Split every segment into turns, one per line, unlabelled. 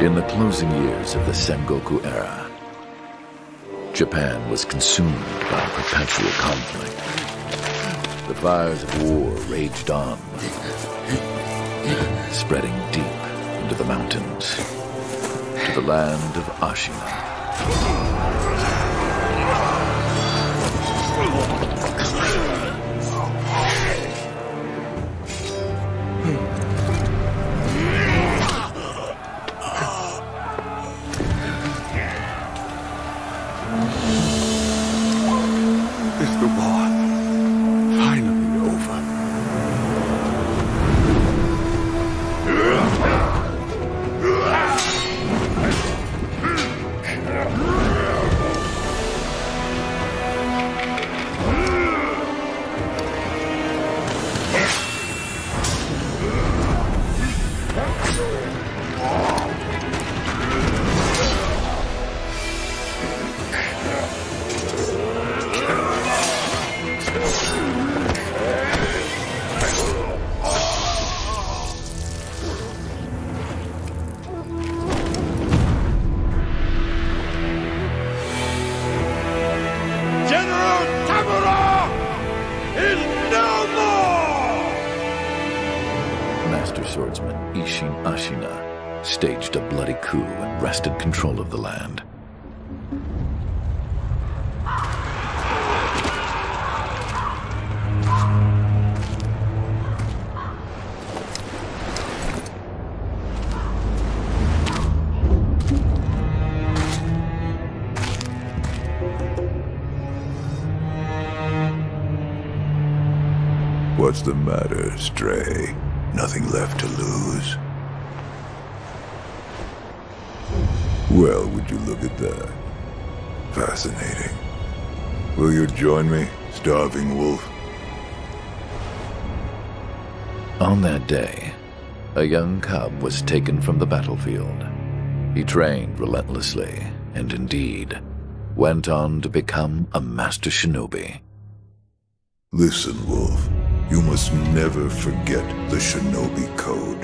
In the closing years of the Sengoku era, Japan was consumed by perpetual conflict. The fires of war raged on, spreading deep into the mountains, to the land of Ashina.
Is the war finally over?
Master swordsman Isshin Ashina staged a bloody coup and wrested control of the land.
What's the matter, Stray? Nothing left to lose? Well, would you look at that? Fascinating. Will you join me, starving wolf?
On that day, a young cub was taken from the battlefield. He trained relentlessly, and indeed, went on to become a master shinobi.
Listen, Wolf. You must never forget the Shinobi Code.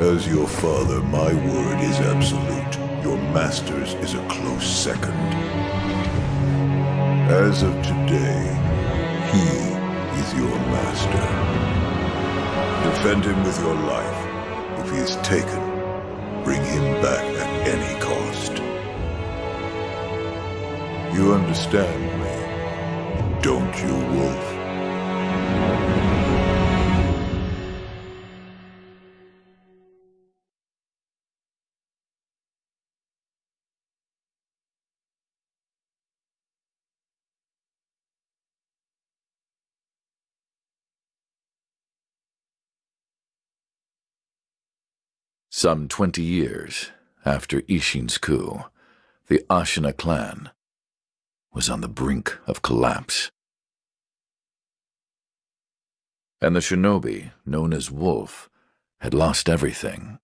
As your father, my word is absolute. Your master's is a close second. As of today, he is your master. Defend him with your life. If he is taken, bring him back at any cost. You understand me, don't you, Wolf?
Some 20 years after Isshin's coup, the Ashina clan was on the brink of collapse. And the shinobi, known as Wolf, had lost everything.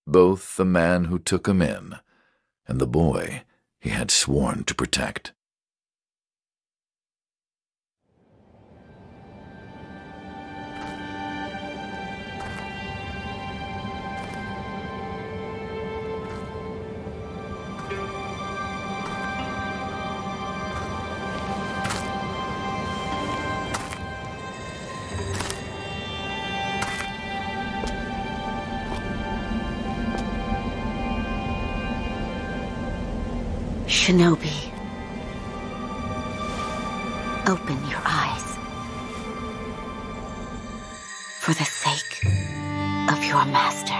Both the man who took him in and the boy he had sworn to protect.
Shinobi, open your eyes. For the sake of your master.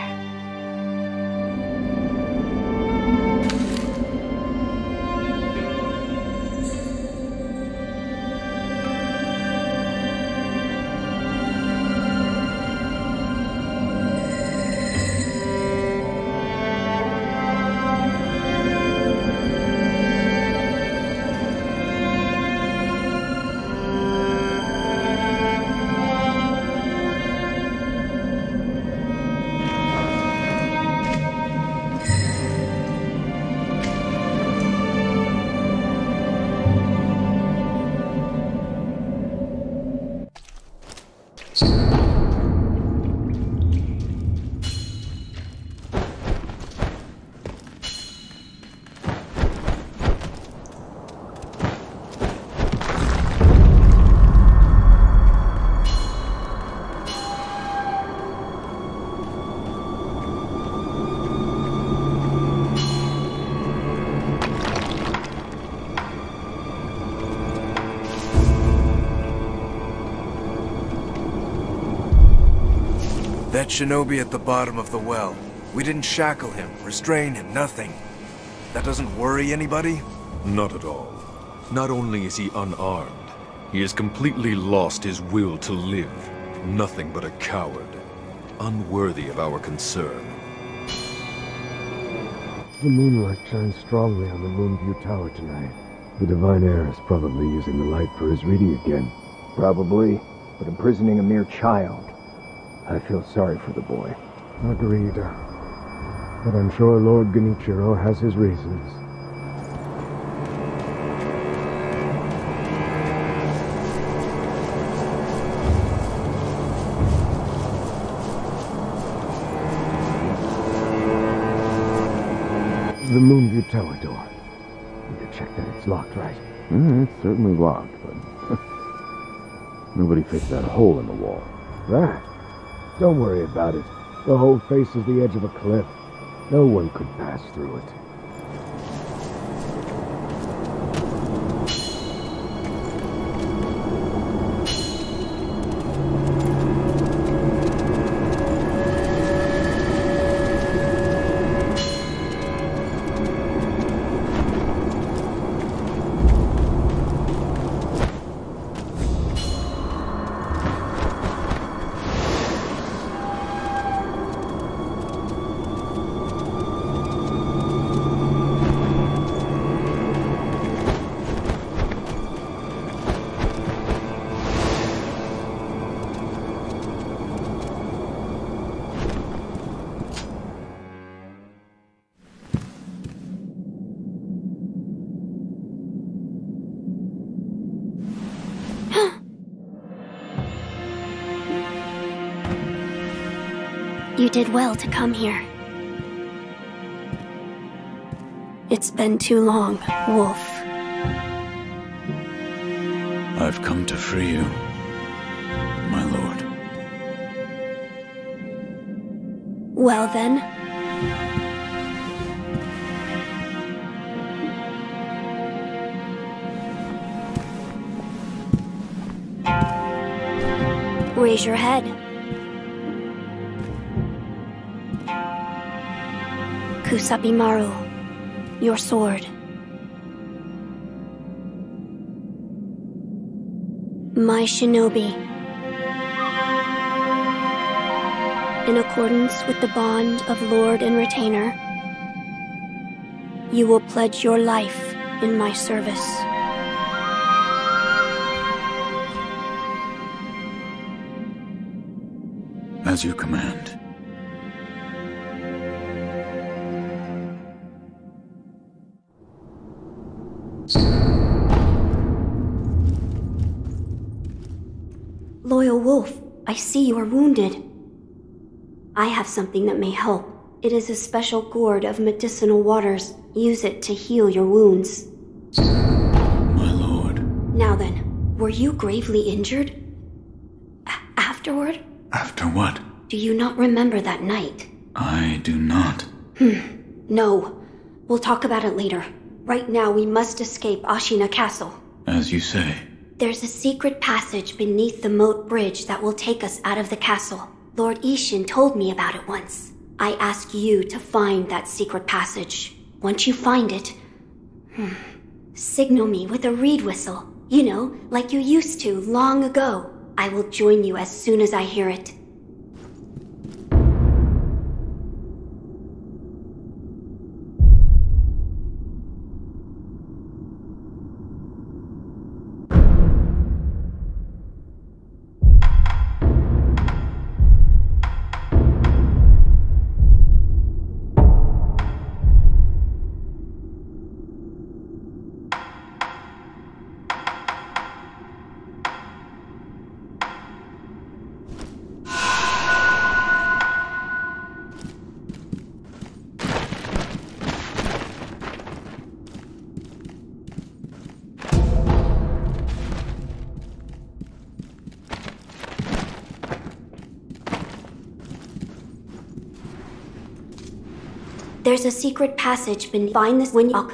shinobi at the bottom of the well. We didn't shackle him, restrain him, nothing. That doesn't worry anybody?
Not at all. Not only is he unarmed, he has completely lost his will to live. Nothing but a coward. Unworthy of our concern.
The moonlight shines strongly on the Moonview Tower tonight. The Divine Heir is probably using the light for his reading again.
Probably, but imprisoning a mere child. I feel sorry for the boy.
Agreed. But I'm sure Lord Genichiro has his reasons. The Moonview Tower door. Need to check that it's locked right.
It's certainly locked, but nobody fixed that hole in the wall.
That? Don't worry about it. The hole faces the edge of a cliff. No one could pass through it.
You did well to come here. It's been too long, Wolf.
I've come to free you, my lord.
Well then. Raise your head. Kusabimaru, your sword. My shinobi. In accordance with the bond of Lord and Retainer, you will pledge your life in my service.
As you command.
Loyal Wolf, I see you are wounded. I have something that may help. It is a special gourd of medicinal waters. Use it to heal your wounds.
My lord.
Now then, were you gravely injured? Afterward?
After what?
Do you not remember that night?
I do not.
No. We'll talk about it later. Right now, we must escape Ashina Castle.
As you say.
There's a secret passage beneath the moat bridge that will take us out of the castle. Lord Ishin told me about it once. I ask you to find that secret passage. Once you find it, signal me with a reed whistle. You know, like you used to long ago. I will join you as soon as I hear it. There's a secret passage beneath. Find this when you...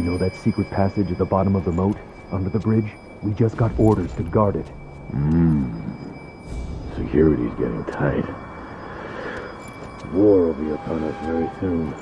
You know that secret passage at the bottom of the moat, under the bridge? We just got orders to guard it.
Security's getting tight. War will be upon us very soon.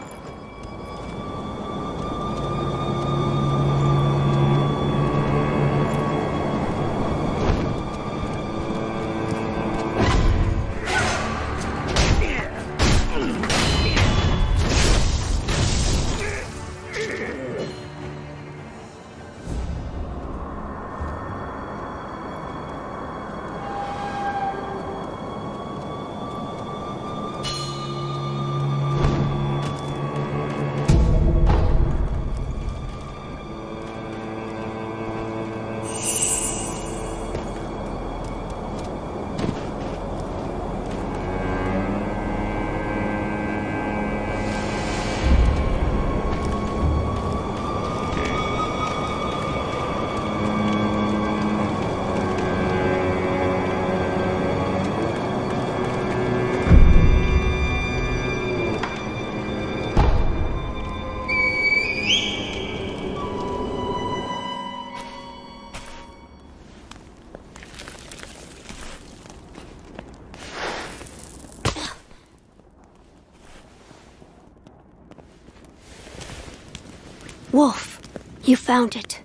Wolf, you found it.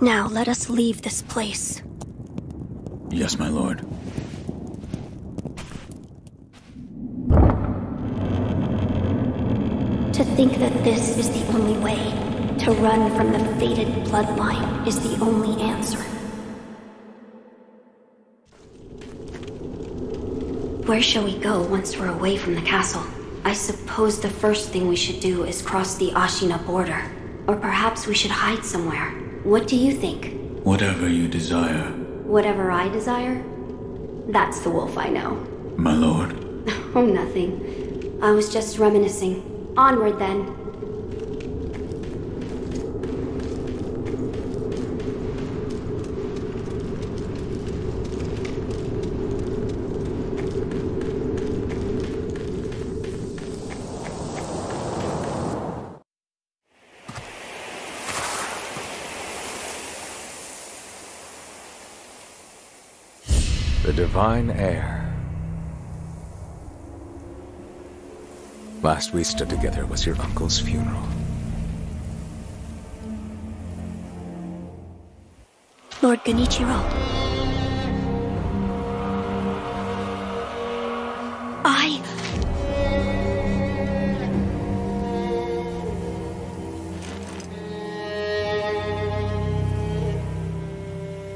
Now let us leave this place.
Yes, my lord.
To think that this is the only way, to run from the fated bloodline, is the only answer. Where shall we go once we're away from the castle? I suppose the first thing we should do is cross the Ashina border. Or perhaps we should hide somewhere. What do you think?
Whatever you desire.
Whatever I desire? That's the wolf I know.
My lord.
Oh, nothing. I was just reminiscing. Onward, then.
The divine heir. Last we stood together was your uncle's funeral.
Lord Genichiro.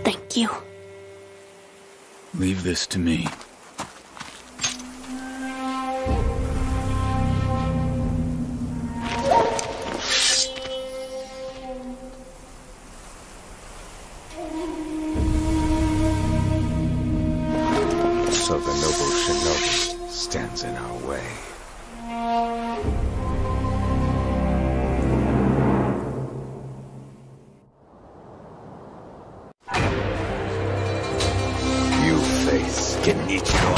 Thank you.
Leave this to me.
So the noble shinobi stands in our way. You face Genichiro.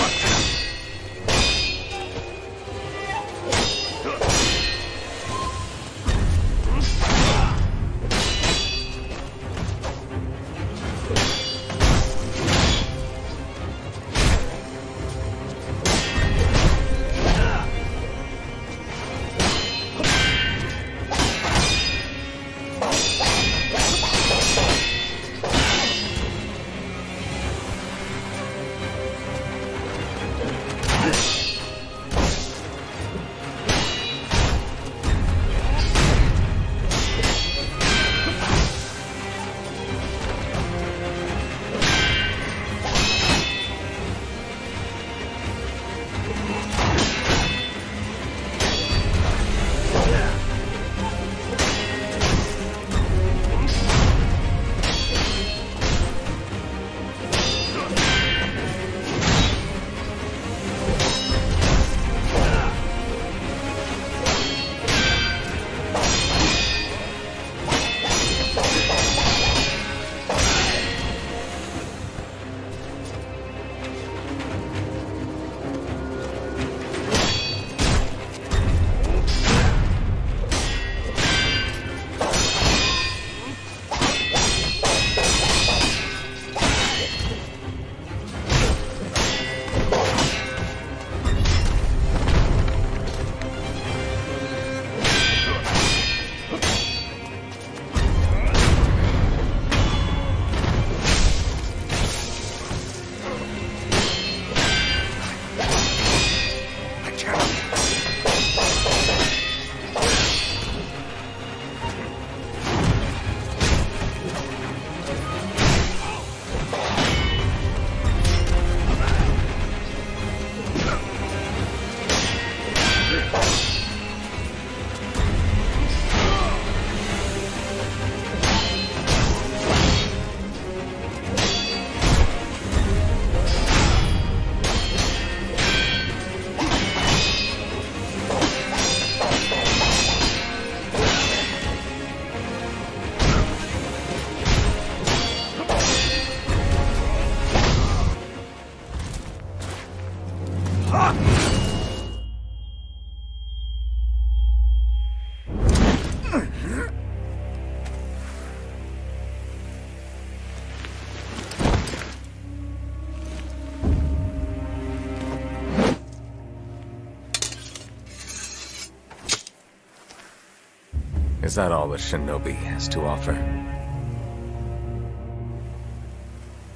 Is that all the shinobi has to offer?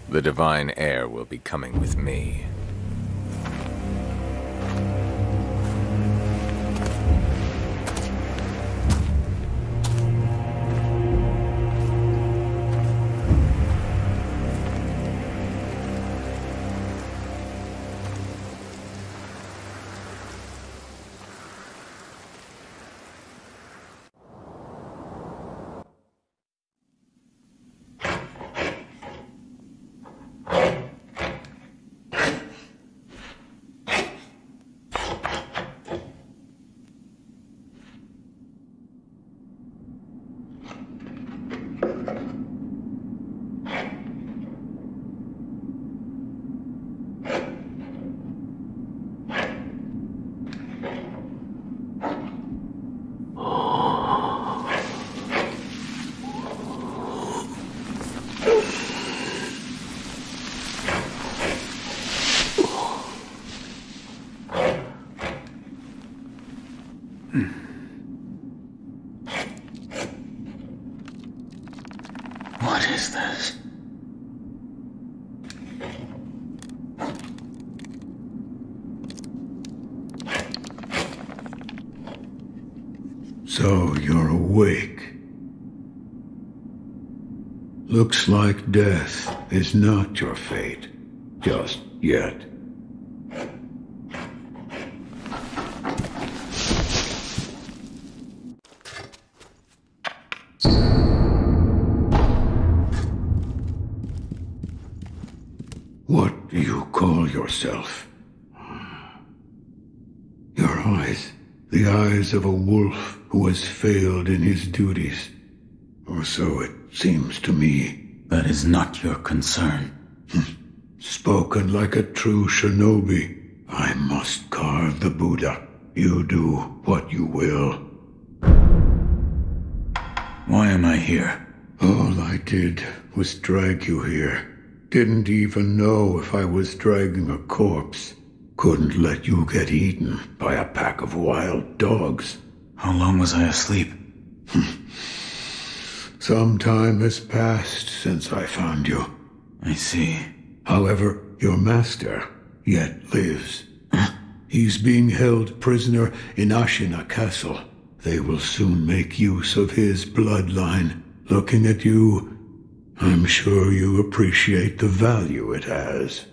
The divine heir will be coming with me.
What is this?
So you're awake. Looks like death is not your fate. Just yet. What do you call yourself? Your eyes. The eyes of a wolf who has failed in his duties. Or so it seems to me.
That is not your concern.
Spoken like a true shinobi. I must carve the Buddha. You do what you will.
Why am I here?
All I did was drag you here. Didn't even know if I was dragging a corpse. Couldn't let you get eaten by a pack of wild dogs.
How long was I asleep?
Some time has passed since I found you.
I see.
However, your master yet lives. He's being held prisoner in Ashina Castle. They will soon make use of his bloodline. Looking at you, I'm sure you appreciate the value it has.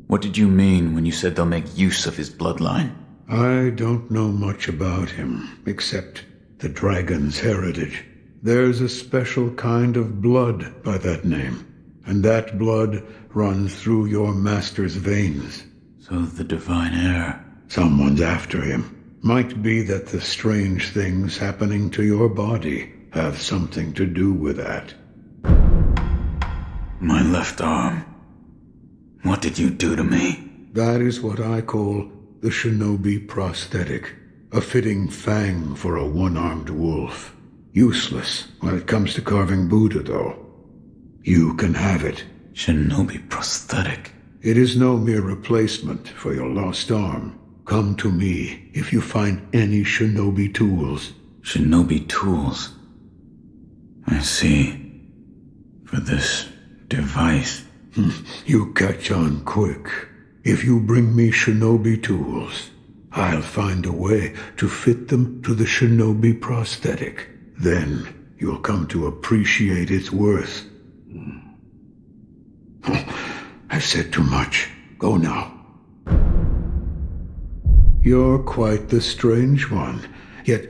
What did you mean when you said they'll make use of his bloodline?
I don't know much about him, except the dragon's heritage. There's a special kind of blood by that name, and that blood runs through your master's veins.
So the divine heir...
Someone's after him. Might be that the strange things happening to your body have something to do with that.
My left arm. What did you do to me?
That is what I call the shinobi prosthetic. A fitting fang for a one-armed wolf. Useless when it comes to carving Buddha, though. You can have it.
Shinobi prosthetic?
It is no mere replacement for your lost arm. Come to me if you find any shinobi tools.
Shinobi tools? I see. For this device.
You catch on quick. If you bring me shinobi tools, I'll find a way to fit them to the shinobi prosthetic. Then you'll come to appreciate its worth. I've said too much. Go now. You're quite the strange one, yet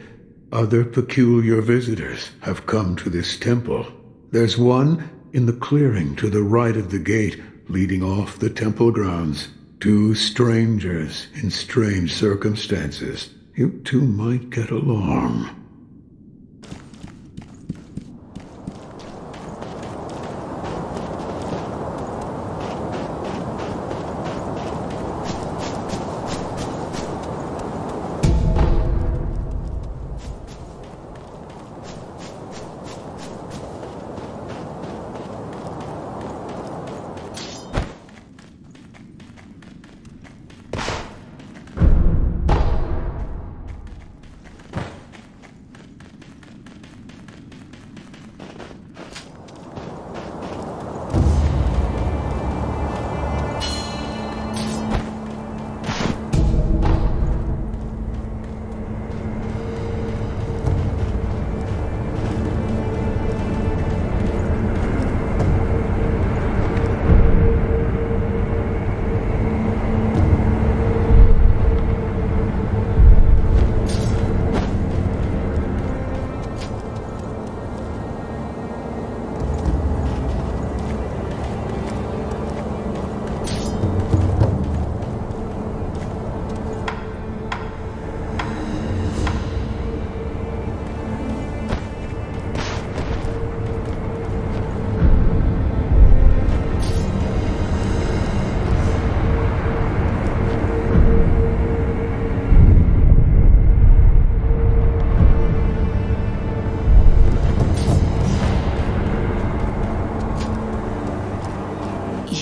other peculiar visitors have come to this temple. There's one in the clearing to the right of the gate leading off the temple grounds. Two strangers in strange circumstances. You two might get along.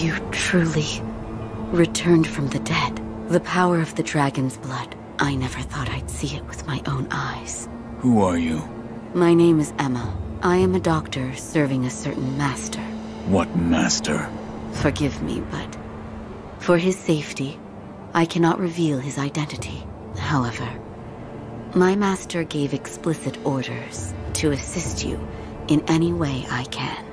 You truly returned from the dead. The power of the dragon's blood. I never thought I'd see it with my own eyes.
Who are you?
My name is Emma. I am a doctor serving a certain master.
What master?
Forgive me, but for his safety, I cannot reveal his identity. However, my master gave explicit orders to assist you in any way I can.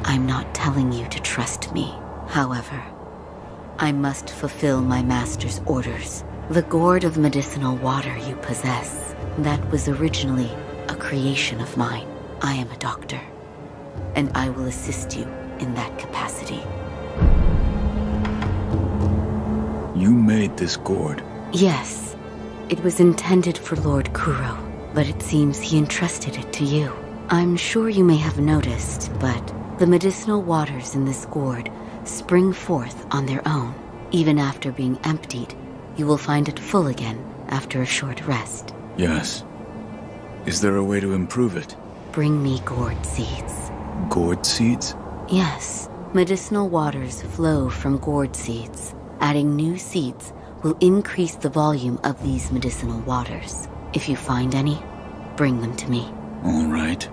I'm not telling you to trust me. However, I must fulfill my master's orders. The gourd of medicinal water you possess, that was originally a creation of mine. I am a doctor, and I will assist you in that capacity.
You made this gourd?
Yes. It was intended for Lord Kuro, but it seems he entrusted it to you. I'm sure you may have noticed, but the medicinal waters in this gourd spring forth on their own. Even after being emptied, you will find it full again after a short rest.
Yes. Is there a way to improve it?
Bring me gourd seeds.
Gourd seeds?
Yes. Medicinal waters flow from gourd seeds. Adding new seeds will increase the volume of these medicinal waters. If you find any, bring them to me.
All right.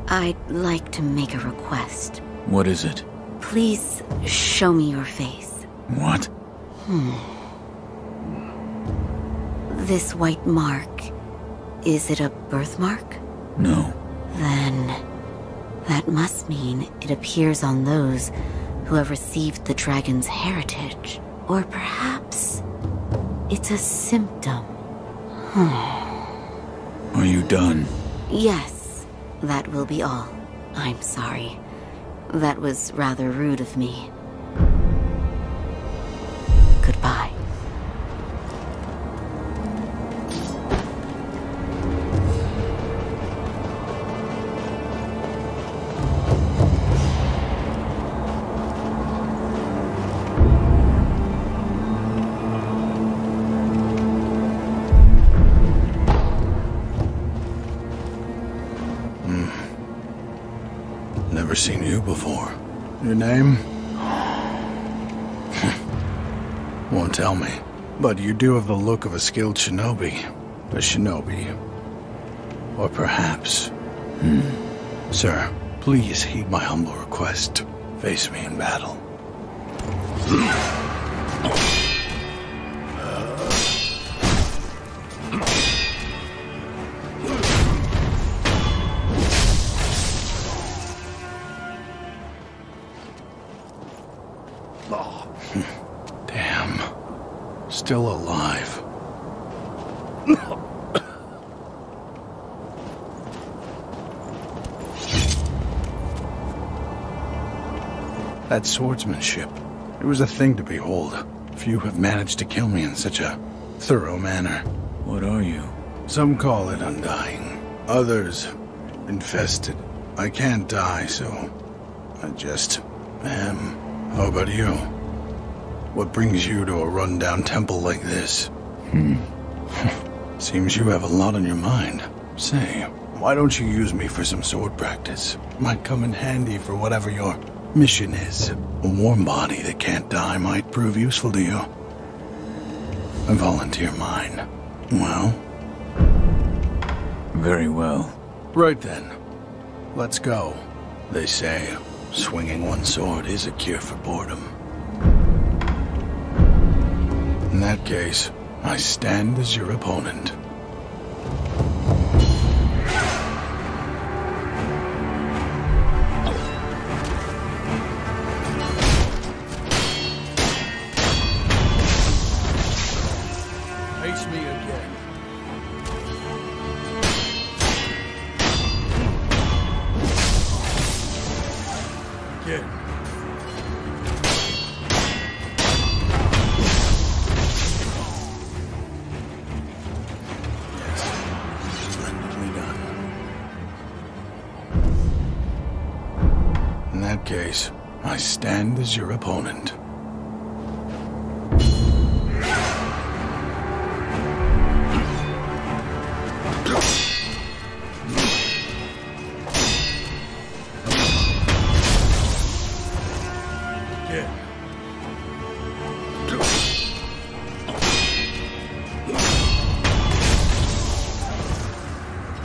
I'd like to make a request.
What is it?
Please show me your face.
What?
This white mark, is it a birthmark?
No.
Then that must mean it appears on those who have received the dragon's heritage. Or perhaps it's a symptom.
Are you done?
Yes, that will be all. I'm sorry. That was rather rude of me. Goodbye.
Never seen you before. Your name? Won't tell me. But you do have the look of a skilled shinobi. A shinobi. Or perhaps... Sir, please heed my humble request. Face me in battle. Damn. Still alive. That swordsmanship. It was a thing to behold. Few have managed to kill me in such a thorough manner.
What are you?
Some call it undying. Others, infested. I can't die, so I just am. How about you? What brings you to a rundown temple like this? Seems you have a lot on your mind. Say, why don't you use me for some sword practice? Might come in handy for whatever your mission is. A warm body that can't die might prove useful to you. I volunteer mine. Well?
Very well.
Right then. Let's go. They say swinging one sword is a cure for boredom. In that case, I stand as your opponent. Face me again. Again. In that case, I stand as your opponent.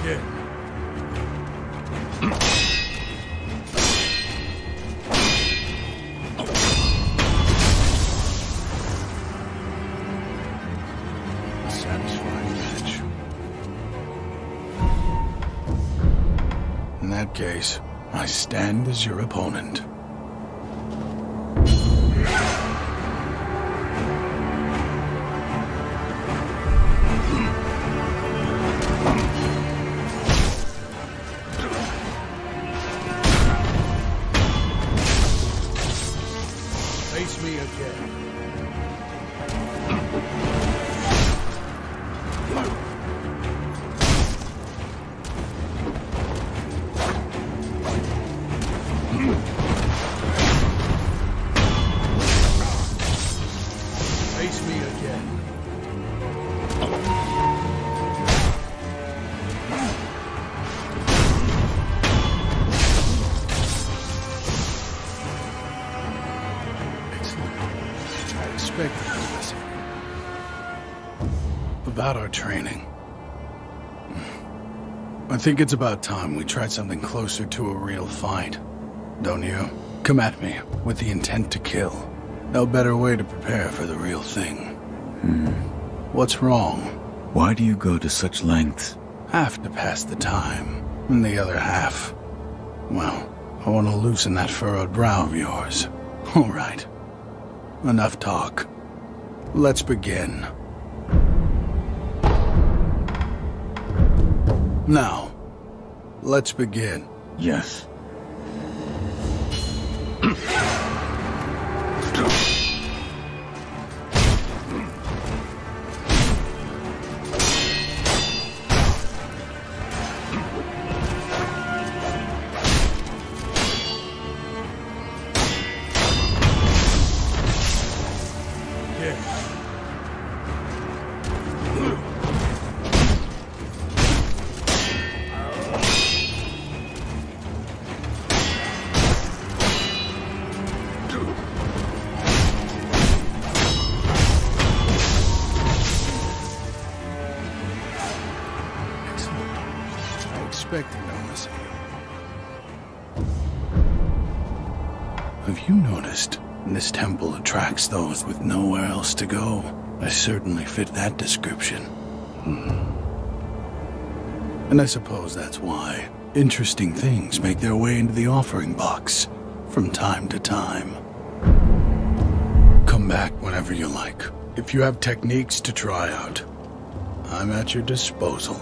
Yeah. Satisfying match. In that case, I stand as your opponent. Face me again. Face me again. Excellent. I expected this. About our training. I think it's about time we tried something closer to a real fight. Don't you? Come at me with the intent to kill. No better way to prepare for the real thing. What's wrong?
Why do you go to such lengths?
Half to pass the time, and the other half, well, I want to loosen that furrowed brow of yours. All right. Enough talk. Let's begin. Now, let's begin.
Yes.
Expecting illness. Have you noticed this temple attracts those with nowhere else to go? I certainly fit that description. And I suppose that's why interesting things make their way into the offering box from time to time. Come back whenever you like. If you have techniques to try out, I'm at your disposal.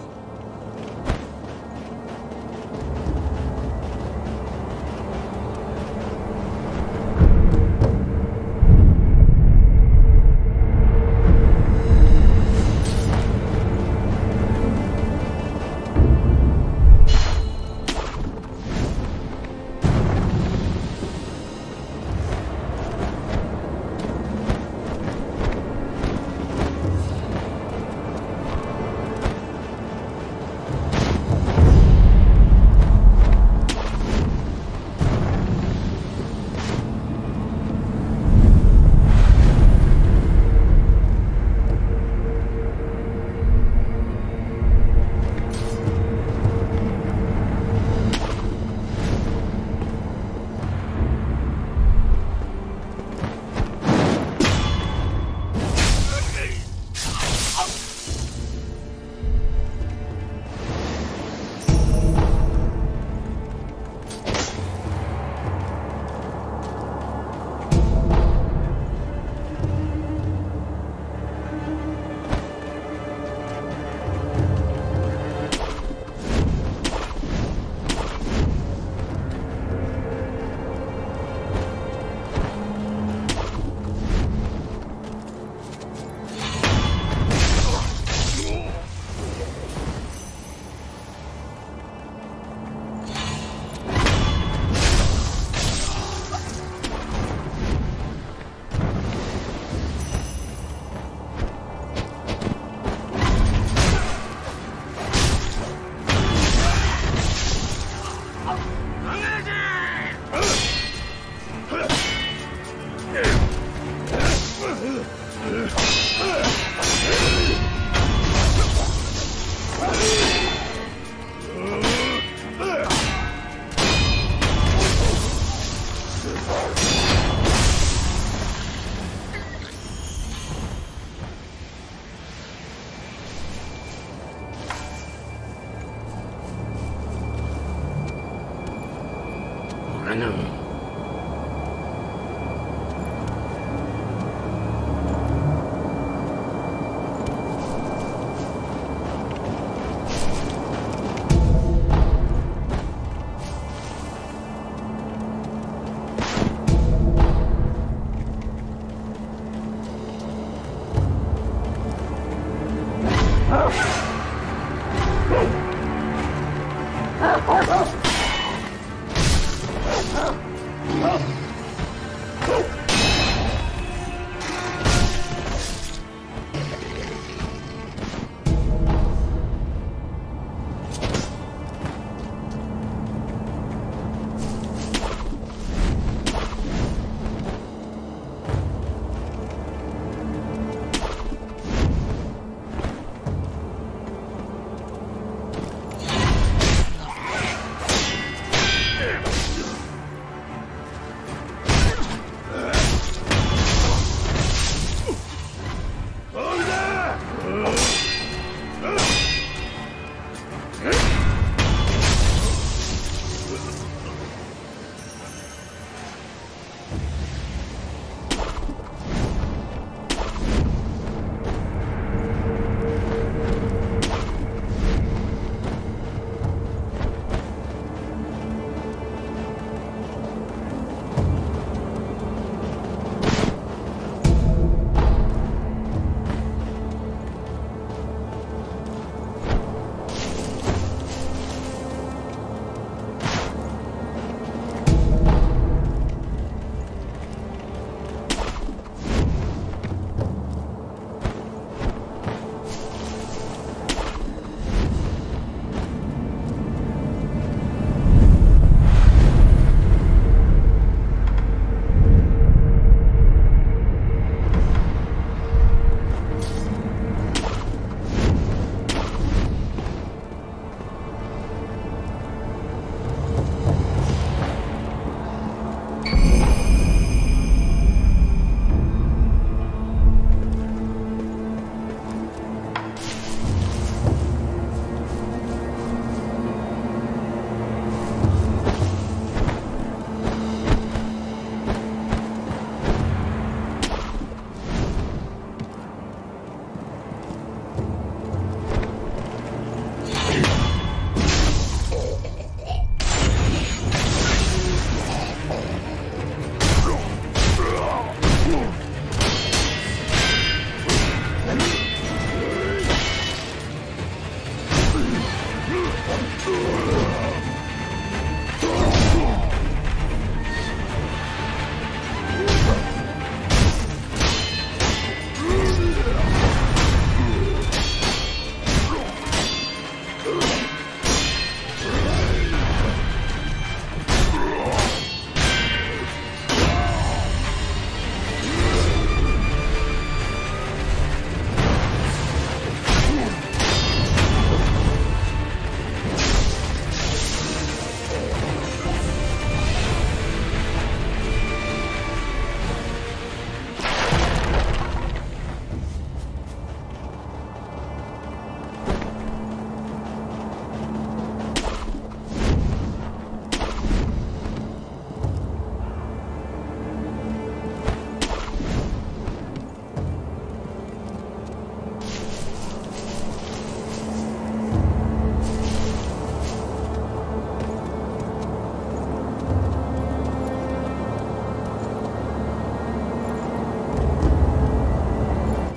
I know.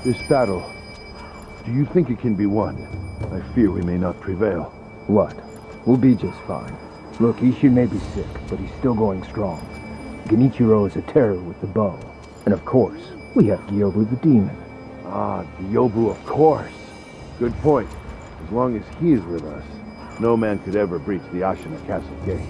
This battle, do you think it can be won? I fear we may not prevail.
What? We'll be just fine. Look, Ishin may be sick, but he's still going strong. Genichiro is a terror with the bow. And of course, we have Gyobu the demon.
Ah, Gyobu, of course. Good point. As long as he is with us, no man could ever breach the Ashina Castle gate.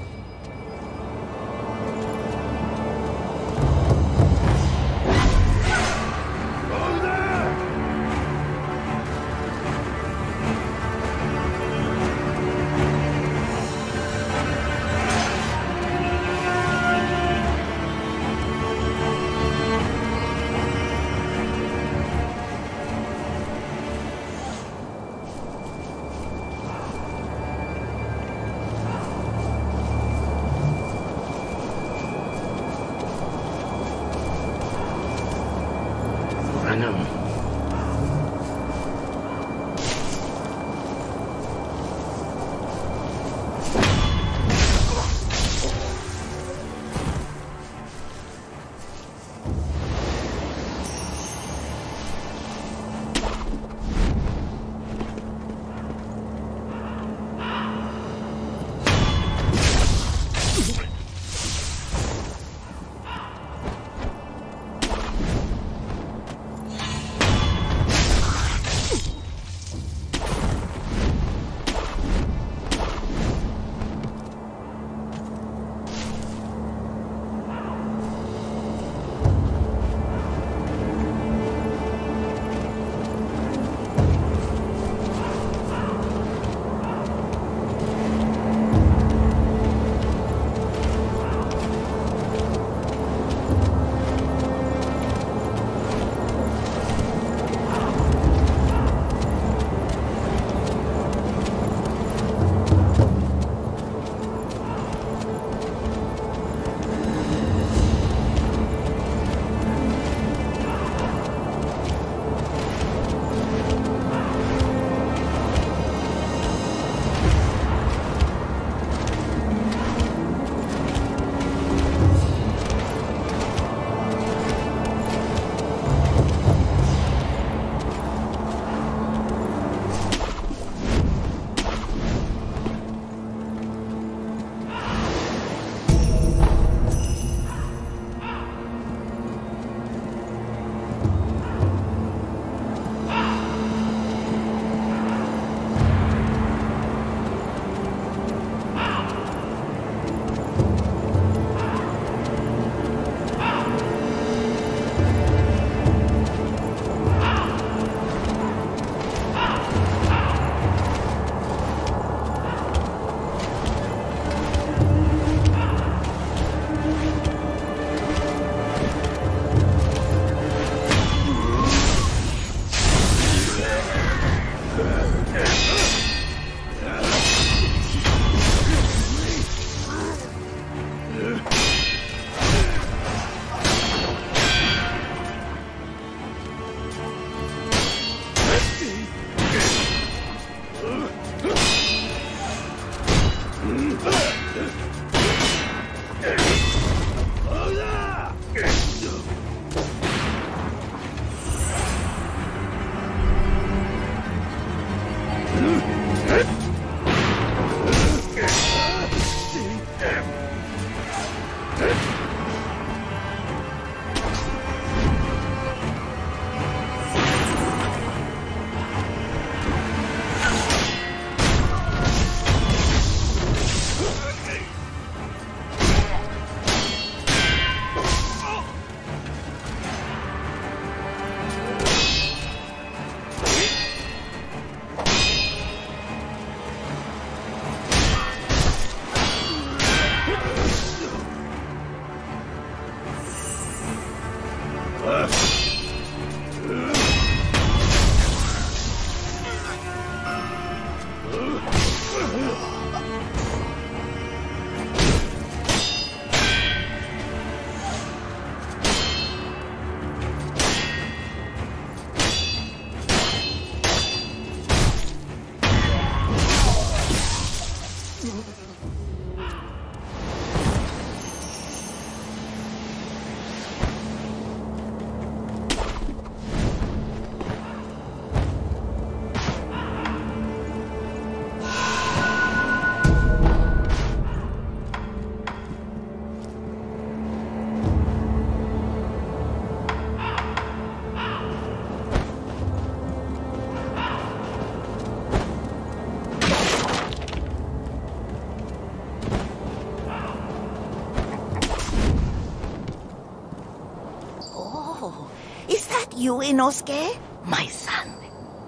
you, Inosuke? My son,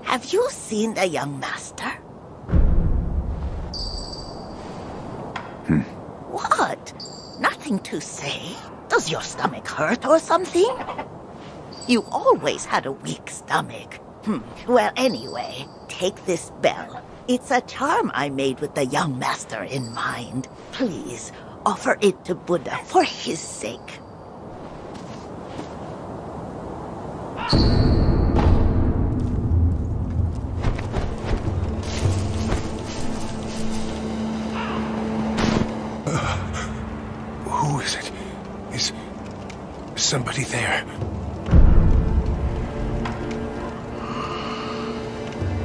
have you seen the young master? What? Nothing to say? Does your stomach hurt or something? You always had a weak stomach. Well, anyway, take this bell. It's a charm I made with the young master in mind. Please, offer it to Buddha for his sake.
Who is it? Is somebody there?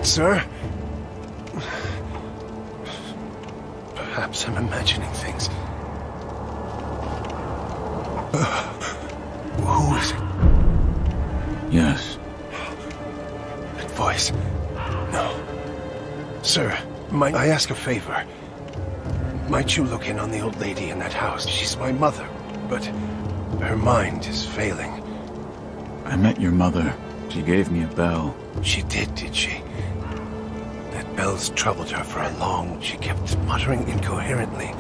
Sir? Perhaps I'm imagining things. Who is it?
Yes.
That voice. No. Sir, might I ask a favor? Might you look in on the old lady in that house? She's my mother, but her mind is failing.
I met your mother. She gave me a bell.
She did she? That bell's troubled her for a long... She kept muttering incoherently.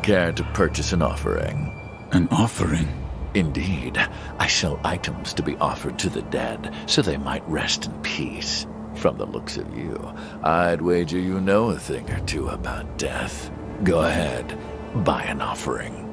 Care to purchase an offering?
An offering?
Indeed. I sell items to be offered to the dead, so they might rest in peace. From the looks of you, I'd wager you know a thing or two about death. Go ahead, buy an offering.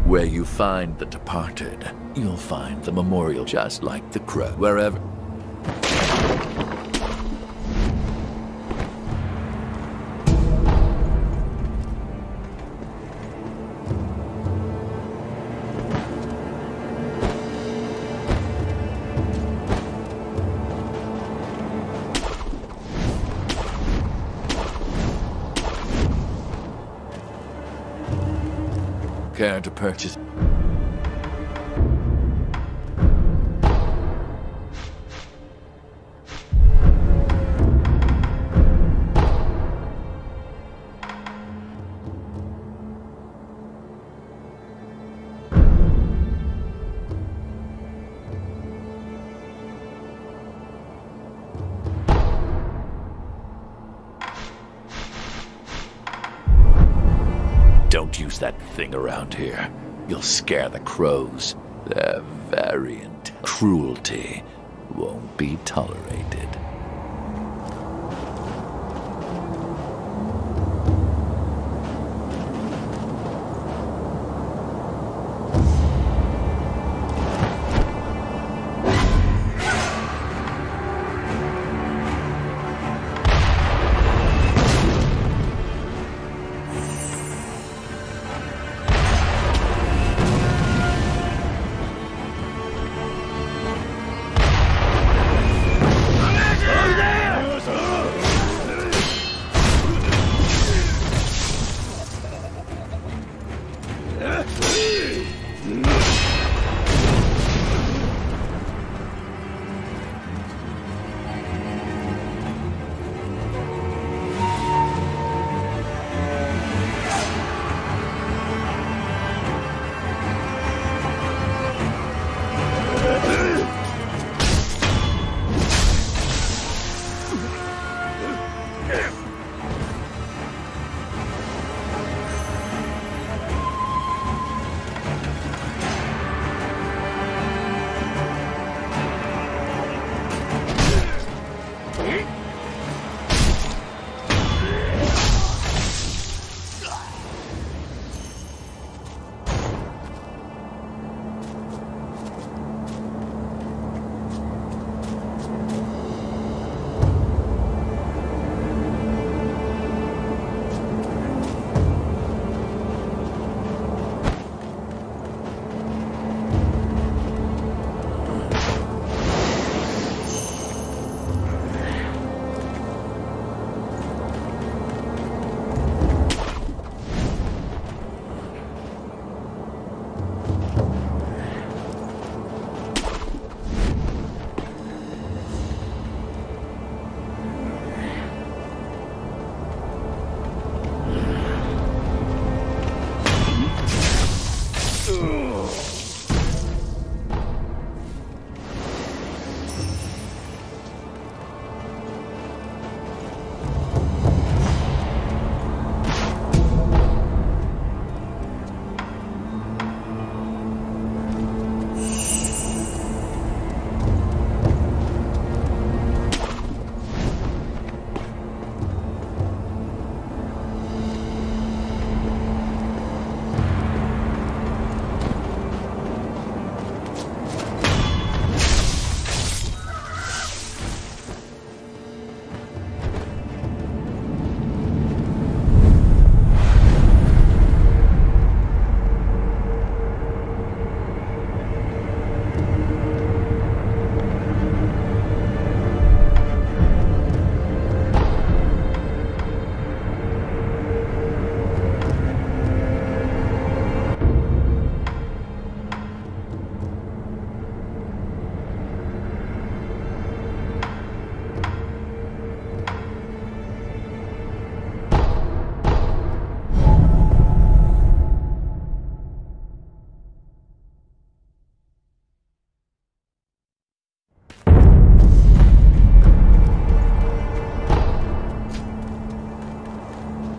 Where you find the departed, you'll find the memorial just like the crow. Wherever... Care to purchase? Don't use that thing around here. You'll scare the crows. They're very intense. Cruelty won't be tolerated.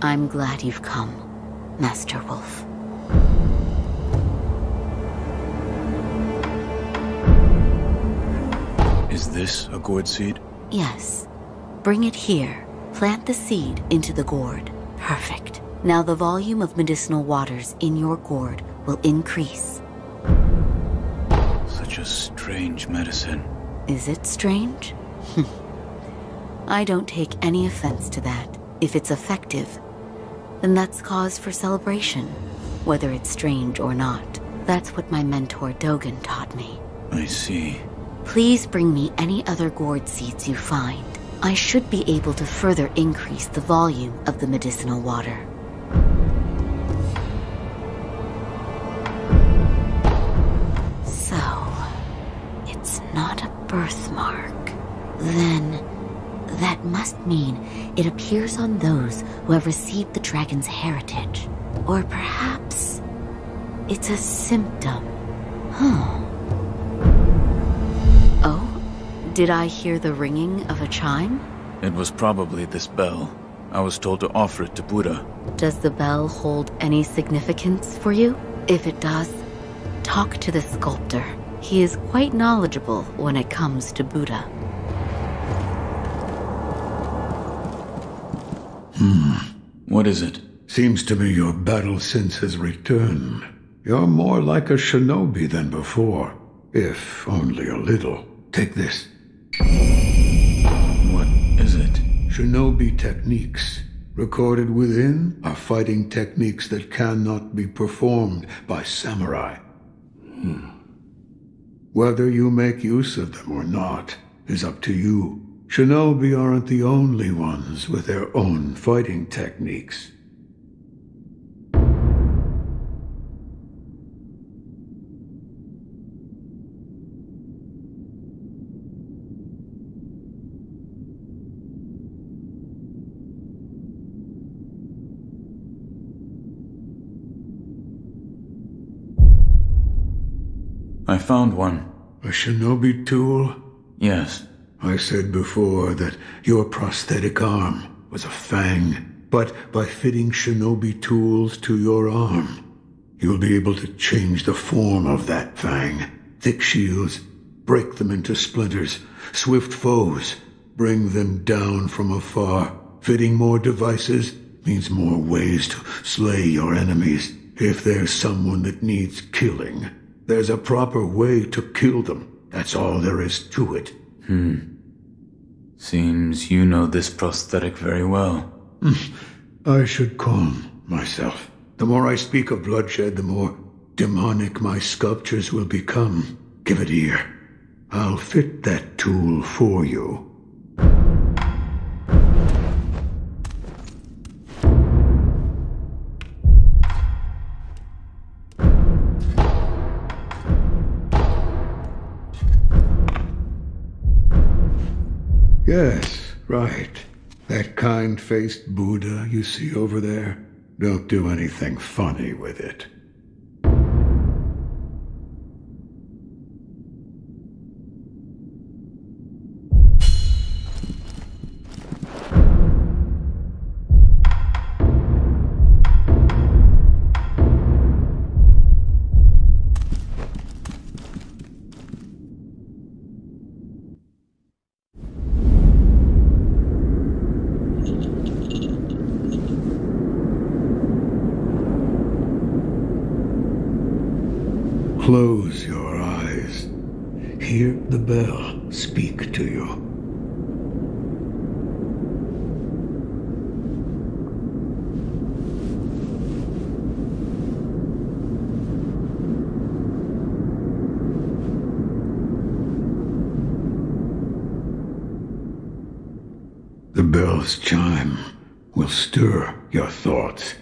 I'm glad you've come, Master Wolf.
Is this a gourd seed?
Yes. Bring it here. Plant the seed into the gourd. Perfect. Now the volume of medicinal waters in your gourd will increase.
Such a strange medicine.
Is it strange? I don't take any offense to that. If it's effective, then that's cause for celebration, whether it's strange or not. That's what my mentor Dogen taught me.
I see.
Please bring me any other gourd seeds you find. I should be able to further increase the volume of the medicinal water. So, it's not a birthmark. Then, that must mean it appears on those who have received the dragon's heritage. Or perhaps it's a symptom. Huh. Oh? Did I hear the ringing of a chime?
It was probably this bell. I was told to offer it to Buddha.
Does the bell hold any significance for you? If it does, talk to the sculptor. He is quite knowledgeable when it comes to Buddha.
What is it?
Seems to me your battle sense has returned. You're more like a shinobi than before, if only a little. Take this.
What is it?
Shinobi techniques. Recorded within are fighting techniques that cannot be performed by samurai. Whether you make use of them or not is up to you. Shinobi aren't the only ones with their own fighting techniques.
I found one.
A shinobi tool?
Yes.
I said before that your prosthetic arm was a fang, but by fitting shinobi tools to your arm, you'll be able to change the form of that fang. Thick shields, break them into splinters. Swift foes, bring them down from afar. Fitting more devices means more ways to slay your enemies. If there's someone that needs killing, there's a proper way to kill them. That's all there is to it.
Seems you know this prosthetic very well.
I should calm myself. The more I speak of bloodshed, the more demonic my sculptures will become. Give it ear. I'll fit that tool for you. Yes, right. That kind-faced Buddha you see over there. Don't do anything funny with it. Close your eyes. Hear the bell speak to you. The bell's chime will stir your thoughts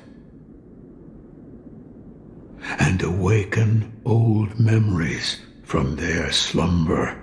and awaken old memories from their slumber.